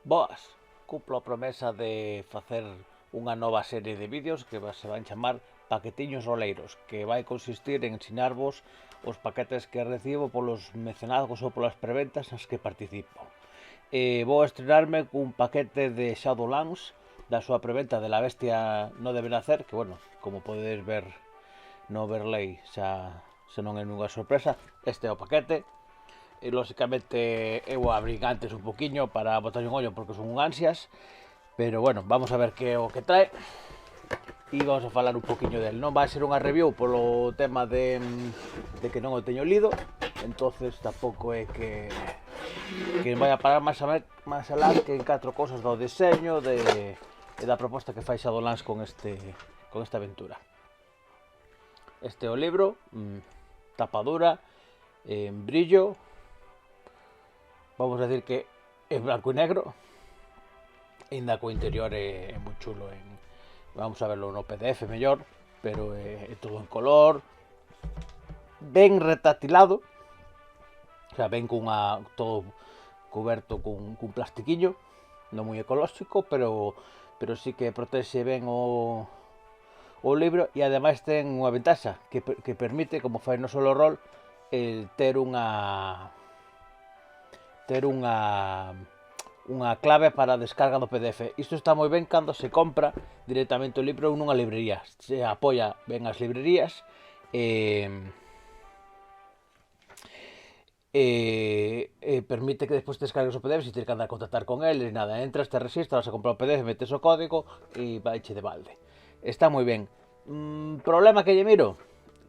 Boas, cumplo a promesa de facer unha nova serie de vídeos que se van chamar Paquetiños Roleiros, que vai consistir en ensinarvos os paquetes que recibo polos mecenazgos ou polas preventas nas que participo. Vou estrenarme cun paquete de Shadowlands da súa preventa de La Bestia no debe nacer, que bueno, como podedes ver no overlay xa non é nunha sorpresa, este é o paquete. E lóxicamente eu abrí antes un poquinho para botar un ollo porque son un ansias, pero bueno, vamos a ver que é o que trae e vamos a falar un poquinho del. Non vai ser unha review polo tema de que non o teño lido, entonces tampouco é que vai a parar máis alá que en 4 cosas do deseño e da proposta que fai Shadowlands con esta aventura. Este é o libro, tapa dura, en brillo. Vamos a decir que é blanco e negro, ainda co interior é moi chulo. Vamos a verlo no PDF mellor, pero é todo en color, ben retatilado, o sea, ben todo coberto cun plastiquiño, non moi ecolóxico, pero sí que protexe ben o libro e ademais ten unha ventaxa que permite, como fai no solo rol, ter unha clave para a descarga do PDF. Isto está moi ben cando se compra directamente o libro nunha librería. Se apoia ben as librerías permite que despois te descargues o PDF sin ter que andar a contactar con eles, nada. Entras, te registras, vas a comprar o PDF, metes o código e vaiche de balde. Está moi ben. Problema que lle miro,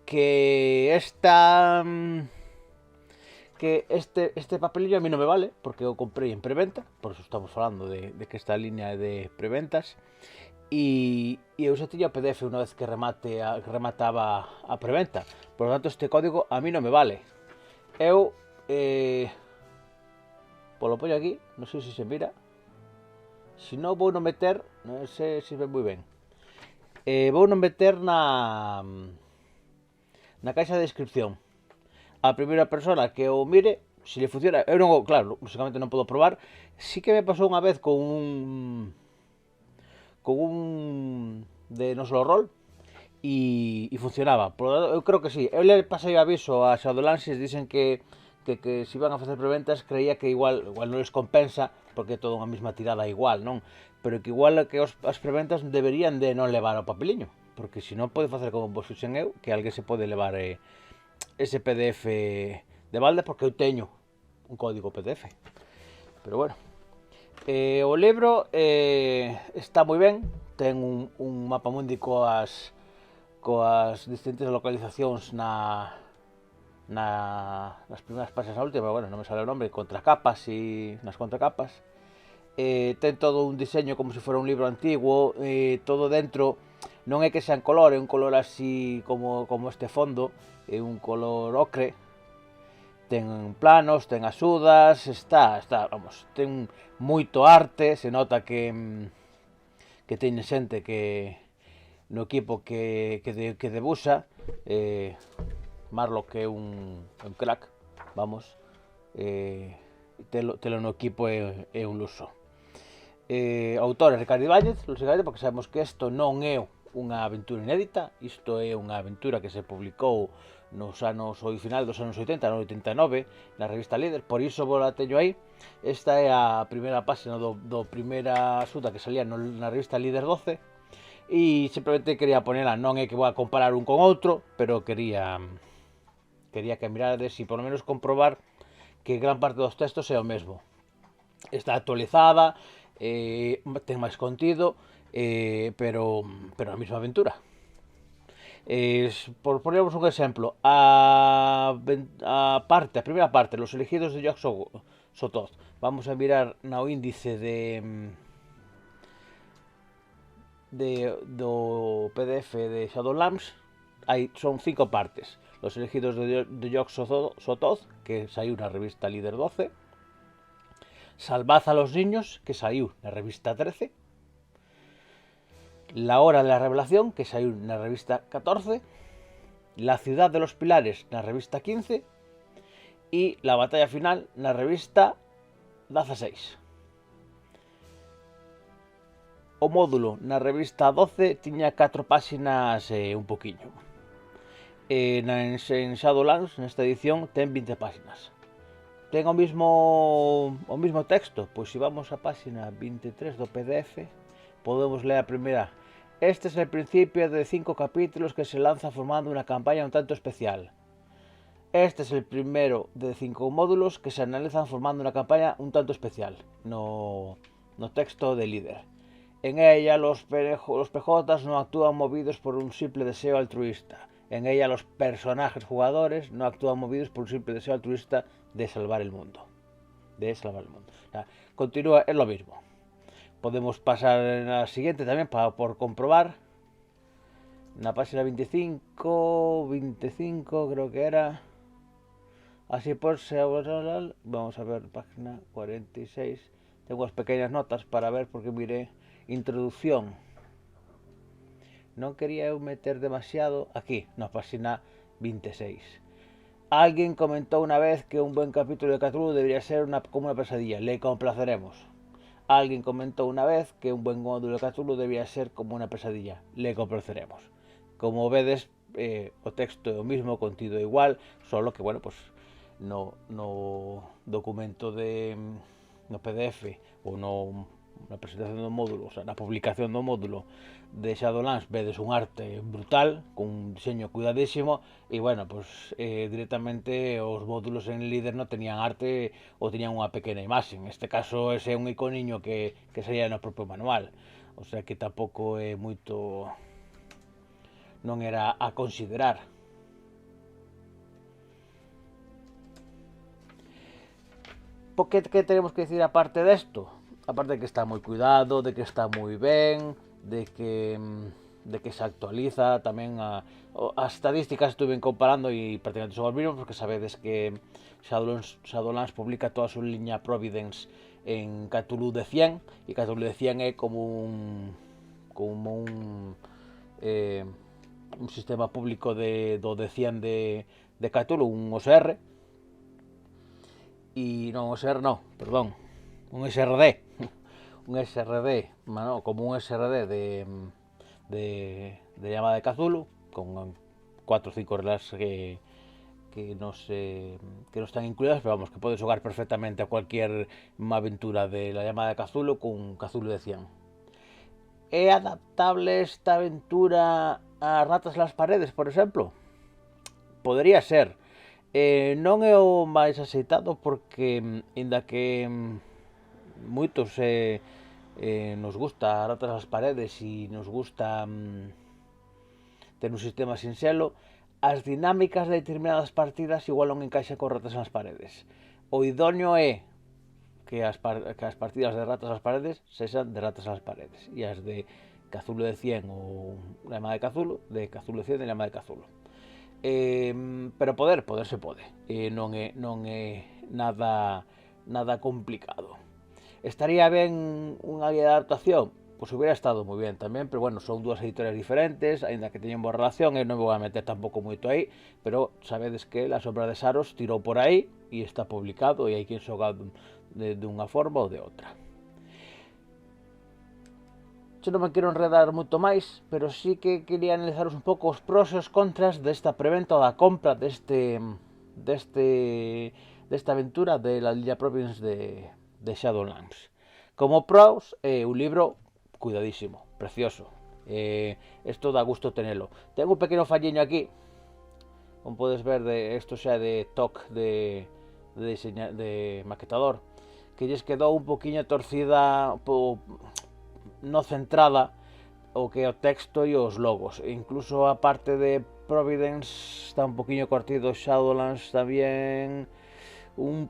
que este papelillo a mí non me vale, porque eu comprei en preventa, por eso estamos falando de que esta línea é de preventas, e eu xa tiña o PDF unha vez que remataba a preventa, por lo tanto este código a mí non me vale. Eu polo poño aquí, non sei se mira, se non vou non meter, non sei se ve moi ben, vou non meter na caixa de descripción. A primeira persona que o mire, se lle funciona, eu non, claro, lógicamente non podo probar. Sí que me pasou unha vez con un de no solo rol e funcionaba. Eu creo que sí. Eu le pasei o aviso a Shadowlands e dicen que se iban a facer preventas, creía que igual non les compensa porque é toda unha mesma tirada igual, non? Pero que igual que as preventas deberían de non levar o papeliño, porque se non pode facer como vos fixen eu, que alguén se pode levar ese PDF de balde porque eu teño un código PDF. Pero bueno, o libro está moi ben, ten un mapa mundi coas distintas localizacións nas primeiras páxinas, na última, bueno, non me sale o nome, contracapas e nas contracapas. Ten todo un diseño como se fora un libro antigo, todo dentro non é que sea en color, é un color así como este fondo, é un color ocre, ten planos, ten axudas, vamos, ten moito arte, se nota que teñe xente que no equipo que debuxa, Marlock é un crack, vamos, telo no equipo é un luxo. O autor é Ricardo Ibáñez, lógicamente, porque sabemos que isto non é unha aventura inédita, isto é unha aventura que se publicou nos anos final dos anos 80, no 89, na revista Líder, por iso vos la teño aí. Esta é a primeira página do primeira xuta que salía na revista Líder 12, e simplemente quería ponerla, non é que vou a comparar un con outro, pero quería que mirades e por lo menos comprobar que gran parte dos textos é o mesmo. Está actualizada, ten máis contido, pero a mesma aventura. Por ponervos un exemplo, a primeira parte, Los elegidos de Yog-Sothoth, vamos a mirar no índice do PDF de Shadowlands, son 5 partes. Los elegidos de Yog-Sothoth, que saiu na revista Líder 12, Salvad a los niños, que saiu na revista 13, La hora de la revelación, que saiu na revista 14, La ciudad de los pilares na revista 15 e La batalla final na revista 16. O módulo na revista 12 tiña 4 páxinas e un poquinho. En Shadowlands, nesta edición, ten 20 páxinas. Ten o mismo texto? Pois se vamos á páxina 23 do PDF, podemos ler a primeira. Este es el principio de 5 capítulos que se lanza formando una campaña un tanto especial. Este es el primero de 5 módulos que se analizan formando una campaña un tanto especial. No texto de líder. En ella los PJs no actúan movidos por un simple deseo altruista. En ella los personajes jugadores no actúan movidos por un simple deseo altruista de salvar el mundo. O sea, continúa, es lo mismo. Podemos pasar a la siguiente también por comprobar. En la página 25 creo que era. Así pues, vamos a ver, página 46. Tengo unas pequeñas notas para ver porque miré introducción. No quería meter demasiado aquí, na página 26. Alguien comentó una vez que un buen capítulo de Cthulhu debería ser como una pesadilla. Le complaceremos. Alguien comentó una vez que un buen módulo de Cthulhu debería ser como una pesadilla. Le complaceremos. Como vedes, o texto é o mismo, contido igual, solo que, bueno, pues no documento no PDF ou na presentación do módulo, o sea, na publicación do módulo de Shadowlands vedes un arte brutal, con un diseño cuidadísimo, e, bueno, pues directamente os módulos en líder non tenían arte ou tenían unha pequena imaxe. En este caso, ese é un iconiño que saía no propio manual, o sea que tampouco é moito, non era a considerar. Por que tenemos que decir aparte desto? Aparte de que está moi cuidado, de que está moi ben, de que se actualiza tamén as estadísticas. Estuve comparando e prácticamente son os mismos, porque sabedes que Shadowlands publica toda a súa liña Providence en Cthulhu de 100, e Cthulhu de 100 é como un sistema público do de 100 de Cthulhu, un OSR, e non OSR non, perdón, un SRD, como un SRD de llamada de Cthulhu, con 4 ou 5 reglas que no están incluidas, pero vamos, que podes xogar perfectamente a cualquier aventura de la llamada de Cthulhu con Cthulhu de 100. É adaptable esta aventura a Ratas las Paredes, por exemplo? Podría ser. Non é o máis aceitado porque, inda que moitos nos gusta Ratas las Paredes e nos gusta ter un sistema sinxelo, as dinámicas de determinadas partidas igual non encaixa con Ratas las Paredes. O idóneo é que as partidas de Ratas las Paredes sexan de Ratas las Paredes, e as de Cthulhu de 100 ou Lema de Cthulhu, de Cthulhu de 100 e Lema de Cthulhu. Pero poder se pode, non é nada complicado. Estaría ben unha guía de adaptación? Pois hubiera estado moi ben tamén, pero bueno, son dúas editorias diferentes, aínda que teñen boa relación, e non me vou a meter tampouco moito aí, pero sabedes que La Sombra de Saros tirou por aí e está publicado, e hai quen xoga de unha forma ou de outra. Yo non me quero enredar moito máis, pero sí que quería analizaros un pouco os pros e os contras desta preventa ou da compra desta aventura de la Liga Providence de Shadowlands. Como pros, un libro cuidadísimo, precioso. Isto dá gusto tenelo. Tengo un pequeno falliño aquí, como podes ver, isto xa de toque de maquetador, que lles quedou un poquinho torcida, no centrada o que é o texto e os logos. Incluso a parte de Providence está un poquinho cortido, Shadowlands tamén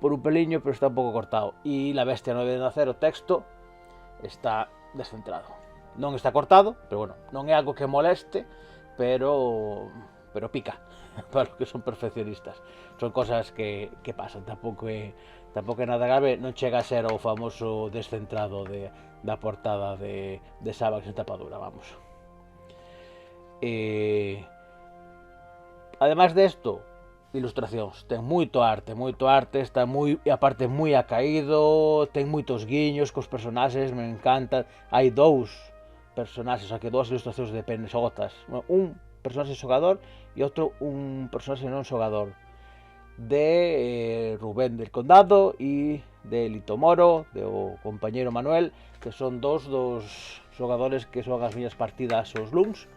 por un peliño, pero está un pouco cortado. E La Bestia 9 de nacer, o texto está descentrado. Non está cortado, pero bueno, non é algo que moleste, pero pica para os que son perfeccionistas. Son cosas que pasan, tampouco é nada grave, non chega a ser o famoso descentrado da portada de Savax en tapadura, vamos. Ademais desto, ilustracións, ten moito arte, está moi, moi acaído, ten moitos guiños cos personaxes, me encanta. Hai dous personaxes, o sea, que dúas ilustracións de pensogotas, un personaxe xogador e outro un personaxe non xogador, de Rubén del Condado e de Lito Moro, de o compañeiro Manuel, que son dos dos xogadores que son as miñas partidas os luns,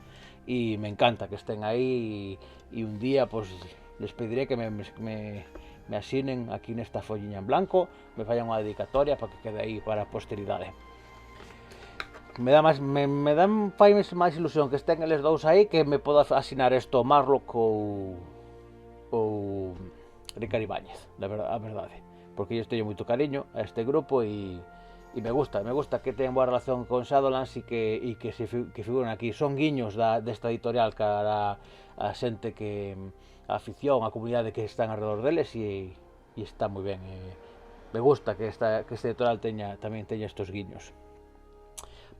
e me encanta que estén aí, e un día pues, les pediré que me asinen aquí nesta folliña en blanco, me fallan unha dedicatoria para que quede aí para a posteridade. Me dá fai máis ilusión que estén eles dous aí que me poda asinar isto Marlock ou Ricard Ibáñez, a verdade, porque eu teño moito cariño a este grupo e me gusta que teñan boa relación con Shadowlands e que figuren aquí. Son guiños desta editorial cara a xente que a afición, a comunidade que están alrededor deles e está moi ben. Me gusta que esta editorial tamén teña estes guiños.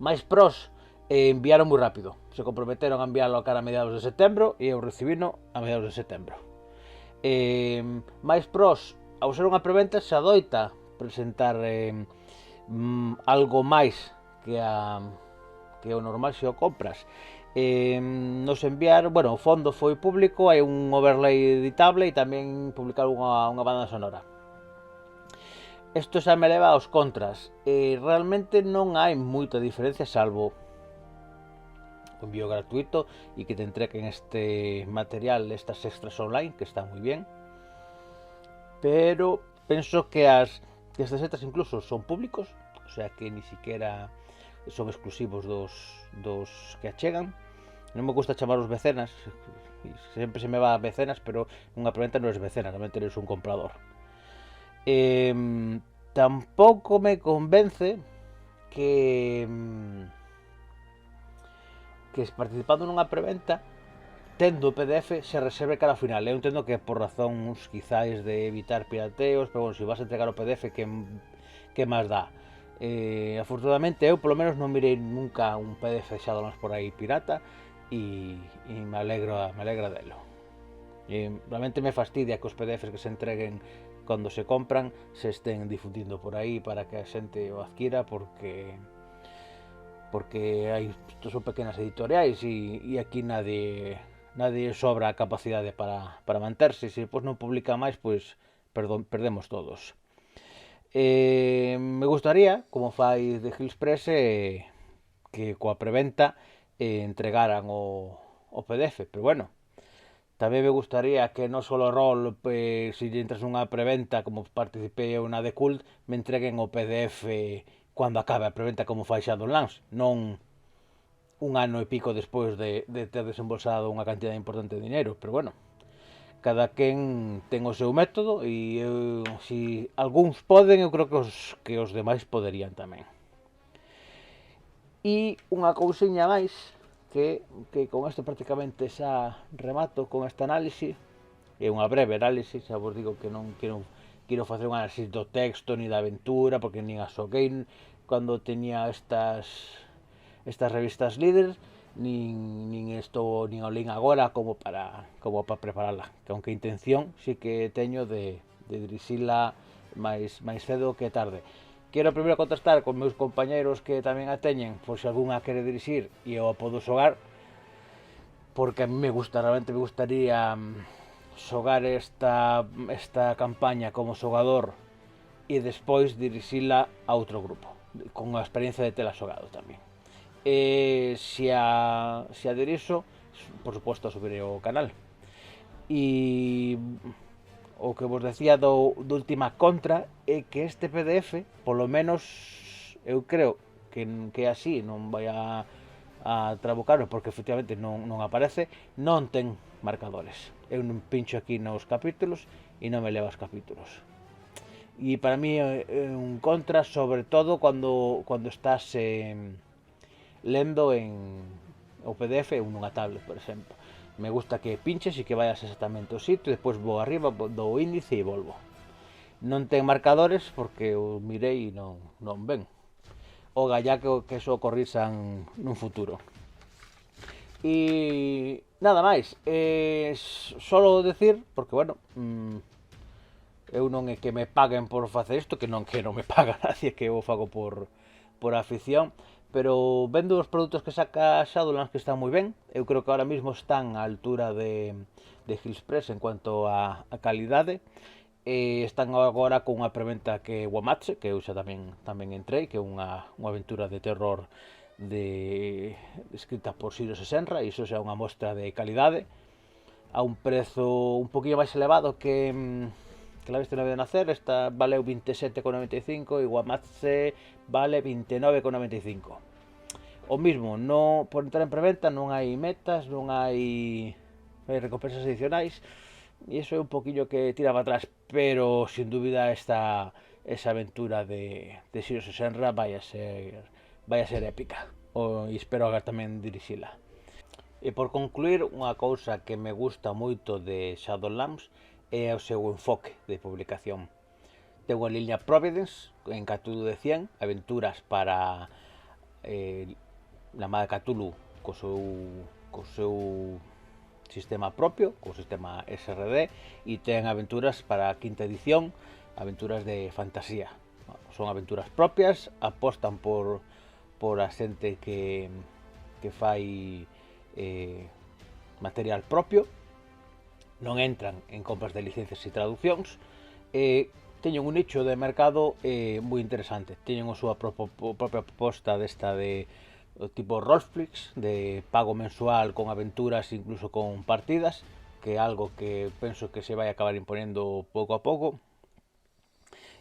Mais pros enviaron moi rápido, se comprometeron a enviarlo cara a mediados de setembro e eu recibino a mediados de setembro. Mais pros, ao ser unha preventa, se adoita presentar algo máis que o normal se o compras. Nos enviar, bueno, o fondo foi público, hai un overlay editable e tamén publicar unha banda sonora. Isto xa me leva aos contras. Realmente non hai moita diferencia, salvo o envío gratuito e que te entreguen este material, estas extras online, que está moi bien. Pero penso que estas extras incluso son públicos, o sea que ni siquiera son exclusivos dos que achegan. Non me gusta chamar os mecenas, sempre se me va a mecenas, pero nunha preventa non es mecenas, realmente eres un comprador. Tampouco me convence que participando nunha preventa tendo o PDF se reserve cara ao final. Eu entendo que por razóns quizáis de evitar pirateos, pero bueno, se vas a entregar o PDF que máis dá. Afortunadamente eu polo menos non mirei nunca un PDF de Shadowlands por aí pirata e me alegra delo. Realmente me fastidia que os PDFs que se entreguen cando se compran se estén difundindo por aí para que a xente o adquira, porque isto son pequenas editoriais e aquí nadie sobra a capacidade para manterse. Se depois non publica máis, pois perdemos todos. Me gustaría, como fai The Hills Press, que coa preventa entregaran o PDF, pero bueno, tamén me gustaría que non só rol, se entras nunha preventa, como participei eu na The Cult, me entreguen o PDF cando acabe a preventa, como fai Shadowlands, non un ano e pico despois de ter desembolsado unha cantidad importante de dinero. Pero bueno, cada quen ten o seu método e se algúns poden, eu creo que os demais poderían tamén. E unha cousiña máis, que con isto prácticamente xa remato con este análise. É unha breve análise, xa vos digo que non quero facer un análisis do texto ni da aventura, porque nin a xoguei cando teña estas revistas líderes, nin o lín agora como para prepararla, que aunque a intención sí que teño de dirixila máis cedo que tarde. Quero primeiro contestar con meus compañeiros que tamén a teñen, por se algunha quere dirixir e eu a podo xogar, porque a mí realmente me gustaría xogar esta campaña como xogador e despois dirixila a outro grupo, con a experiencia de tela xogado tamén. Se a dirixo, por suposto, subiré o canal. E o que vos decía do última contra é que este PDF, polo menos eu creo que así non vai a trabucarme, porque efectivamente non aparece, non ten marcadores. Eu non pincho aquí nos capítulos e non me leva os capítulos. E para mí é un contra, sobre todo cando estás lendo en o PDF ou nunha tablet, por exemplo. Me gusta que pinches e que vayas exactamente ao sitio, e despois vou arriba, dou o índice e volvo. Non ten marcadores porque o mirei e non ven. O gallá que eso ocorrisan nun futuro. E nada máis. Solo decir, porque bueno, eu non é que me paguen por facer isto, que non me paga nadie, que eu fago por afición, pero vendo os produtos que saca Shadowlands, que están moi ben. Eu creo que ahora mismo están á altura de Hillspress en cuanto a calidade. Están agora con unha preventa que é Wamatse, que eu xa tamén entrei, que é unha aventura de terror escrita por Shiro Sesenra, e iso xa é unha mostra de calidade a un prezo un poquinho máis elevado que la bestia no de nacer. Esta valeu 27,95 e Wamatse vale 29,95. O mismo, no, por entrar en preventa non hai metas, non hai recompensas adicionais, e iso é un poquillo que tira para atrás, pero sin dúbida esa aventura de Shiro Senra vai a ser épica, e espero agora tamén dirixila. E por concluir, unha cousa que me gusta moito de Shadowlands é o seu enfoque de publicación. Ten unha liña Providence en Cthulhu de 100, aventuras para la Armada Cthulhu co seu sistema propio, co sistema SRD, e ten aventuras para a quinta edición, aventuras de fantasía. Son aventuras propias, apostan por a xente que fai material propio, non entran en compras de licencias e traduccións, teñen un nicho de mercado moi interesante. Teñen a súa propia proposta desta de tipo Rollflix, de pago mensual con aventuras, incluso con partidas, que é algo que penso que se vai acabar imponendo pouco a pouco,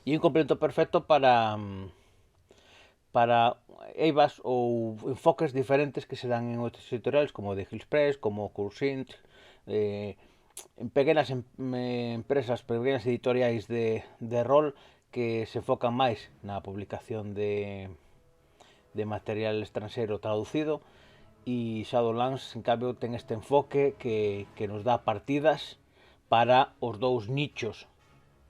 e un complemento perfecto para eivas ou enfoques diferentes que se dan en outros editoriales como de Hillspress, como Cursint, en pequenas empresas, pequenas editoriais de rol que se focan máis na publicación de material estranxeiro traducido, e Shadowlands en cambio ten este enfoque que nos dá partidas para os dous nichos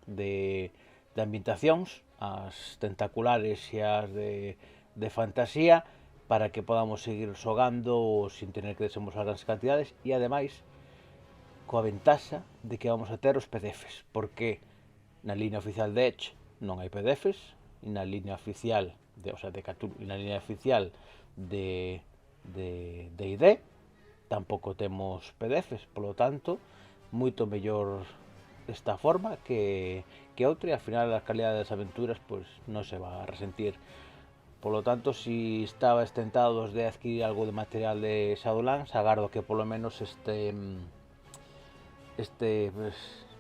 de ambientacións, as tentaculares e as de fantasía, para que podamos seguir xogando sin tener que desembolsar grandes cantidades, e ademais coa ventaxa de que vamos a ter os PDFs, porque na línea oficial de Edge non hai PDFs, e na línea oficial de Cthulhu, e na línea oficial de D&D tampouco temos PDFs, polo tanto, moito mellor desta forma que outra, e ao final a calidade das aventuras pois non se va a resentir. Polo tanto, si estabas tentados de adquirir algo de material de Shadowlands, agardo que polo menos este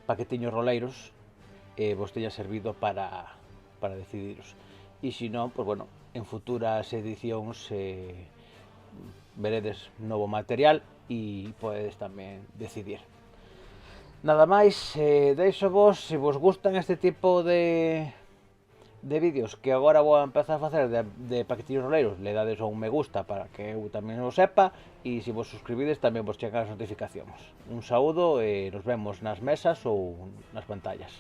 paquetiños roleiros vos teña servido para decidiros. E se non, pois bueno, en futuras edicións veredes novo material e podedes tamén decidir. Nada máis, deixo vos, se vos gustan este tipo de vídeos que agora vou a empezar a facer de paquetiños roleiros, le dades un me gusta para que eu tamén o sepa, e se vos suscribides tamén vos chegan as notificacións. Un saúdo e nos vemos nas mesas ou nas pantallas.